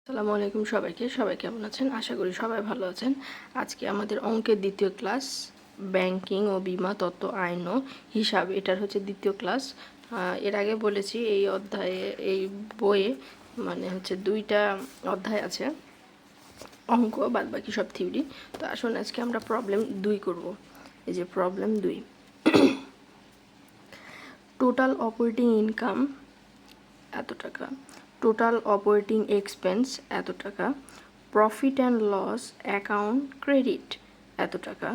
আসসালামু আলাইকুম সবাই কেমন আছেন? আশা করি সবাই ভালো আছেন। আজকে আমাদের অঙ্কের দ্বিতীয় ক্লাস, ব্যাংকিং ও বীমা তত্ত্ব, আইন ও হিসাব, এটার হচ্ছে দ্বিতীয় ক্লাস। এর আগে বলেছি এই বইয়ে হচ্ছে 2টা অধ্যায় আছে, অঙ্ক বাদ বাকি সব থিওরি। তো আসুন আজকে আমরা প্রবলেম 2 করব। এই যে প্রবলেম 2, টোটাল অপারেটিং ইনকাম এত টাকা, টোটাল অপারেটিং এক্সপেন্স এত টাকা, profit and loss account credit এত টাকা,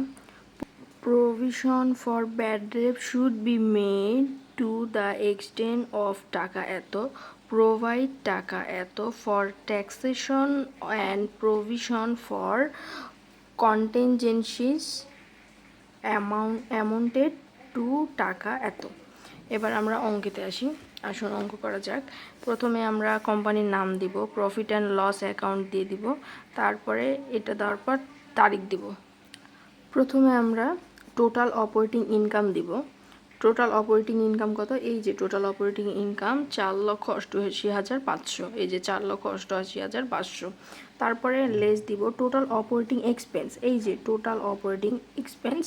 provision for bad debt should be made to the extent of টাকা এত, প্রোভাইড টাকা এত for taxation and provision for contingencies amounted to টাকা এত। এবার আমরা অঙ্কেতে আসি, আসুন অঙ্ক করা যাক। প্রথমে আমরা কোম্পানির নাম দিব, প্রফিট অ্যান্ড লস অ্যাকাউন্ট দিয়ে দিব, তারপরে এটা দেওয়ার পর তারিখ দিব। প্রথমে আমরা টোটাল অপারেটিং ইনকাম দিব। টোটাল অপারেটিং ইনকাম কত? এই যে টোটাল অপারেটিং ইনকাম 4,88,500, এই যে 4,88,500। তারপরে লেস দিব টোটাল অপারেটিং এক্সপেন্স, এই যে টোটাল অপারেটিং এক্সপেন্স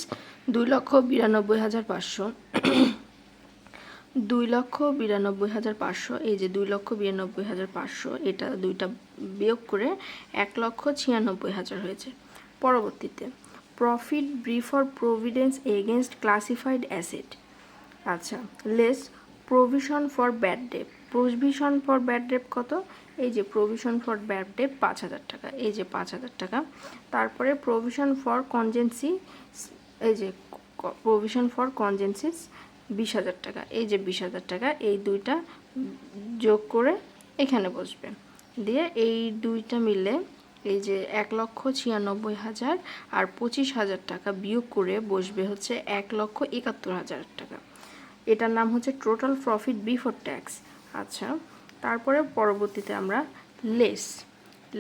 2,92,500, 2,92,500, এই যে 2,92,500, এটা দুইটা বিয়োগ করে 1,96,500 হয়েছে। পরবর্তীতে profit before providence against classified asset, আচ্ছা, less provision for bad debt. Provision for bad debt কত? এই যে প্রভিশন ফর ব্যাড ডেট 5,000 টাকা, এই যে 5,000 টাকা। তারপরে প্রভিশন ফর কনজেন্সি, এই যে প্রভিশন ফর কনজেন্সিস 20,000 টাকা, এই যে 20,000 টাকা। এই দুইটা যোগ করে এখানে বসবে, দিয়ে এই দুইটা মিলে এই যে 1,96,500 আর 25,000 টাকা বিয়োগ করে বসবে হচ্ছে 1,71,000 টাকা। এটার নাম হচ্ছে টোটাল প্রফিট বিফোর ট্যাক্স। আচ্ছা, তারপরে পরবর্তীতে আমরা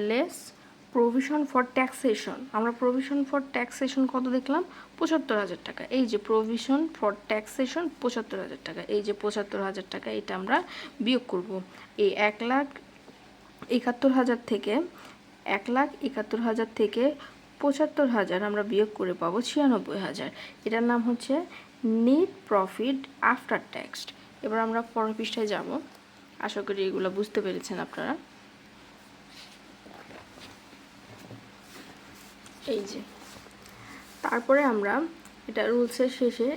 লেস প্রভিশন ফর ট্যাক্সেশন, আমরা প্রভিশন ফর ট্যাক্সেশন কত দেখলাম? 75,000 টাকা, এই যে প্রভিশন ফর ট্যাক্সেশন 75,000 টাকা, এই যে 75,000 টাকা, এটা আমরা বিয়োগ করব এই 1,71,000 থেকে, 1,71,000 থেকে 75,000 আমরা বিয়োগ করে পাবো 96,000। এটার নাম হচ্ছে নেট প্রফিট আফটার ট্যাক্স। এবার আমরা পরের পৃষ্ঠায় যাব। আশা করি এগুলো বুঝতে পেরেছেন আপনারা। এই যে তারপরে আমরা এটা রুলসের শেষে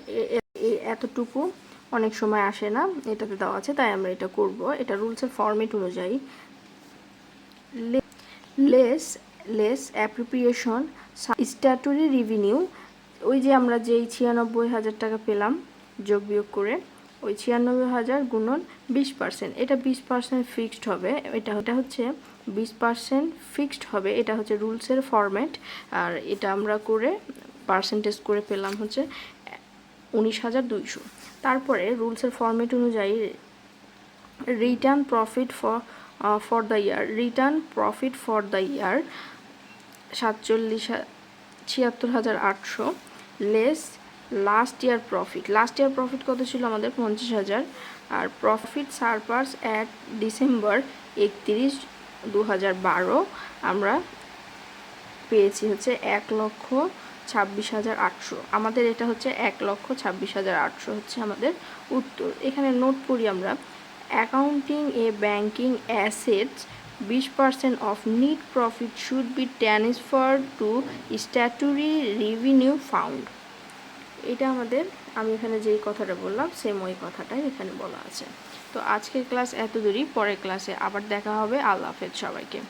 এতটুকু অনেক সময় আসে না, এটাতে দেওয়া আছে, তাই আমরা এটা করব। এটা রুলসের ফরম্যাট অনুযায়ী লেস অ্যাপ্রোপ্রিয়েশন স্ট্যাটুরি রেভিনিউ, ওই যে আমরা যেই 96,000 টাকা পেলাম যোগ বিয়োগ করে, ওই 96,000 গুণন 20%, এটা 20% ফিক্সড হবে, এটা হচ্ছে 20% ফিক্সড হবে, এটা হচ্ছে রুলসের ফরম্যাট। আর এটা আমরা করে পার্সেন্টেজ করে পেলাম হচ্ছে 19,200। তারপরে রুলসের ফরম্যাট অনুযায়ী return profit for the year, return profit for the year 76,800 less last year profit. Last year profit কত ছিল আমাদের? 50,000। আর প্রফিট সারপ্লাস অ্যাট ডিসেম্বর 31, 2012 আমরা পেয়েছি হচ্ছে 1,26,800। আমাদের এটা হচ্ছে 1,26,800 হচ্ছে আমাদের উত্তর। এখানে নোট করি আমরা, accounting A banking assets 20% of net profit should be transferred to স্ট্যাটুরি revenue fund. এটা আমাদের, আমি এখানে যেই কথাটা বললাম সেম ওই কথাটাই এখানে বলা আছে। তো আজকের ক্লাস এত দূরই, পরের ক্লাসে আবার দেখা হবে। আল্লাহ হাফেজ সবাইকে।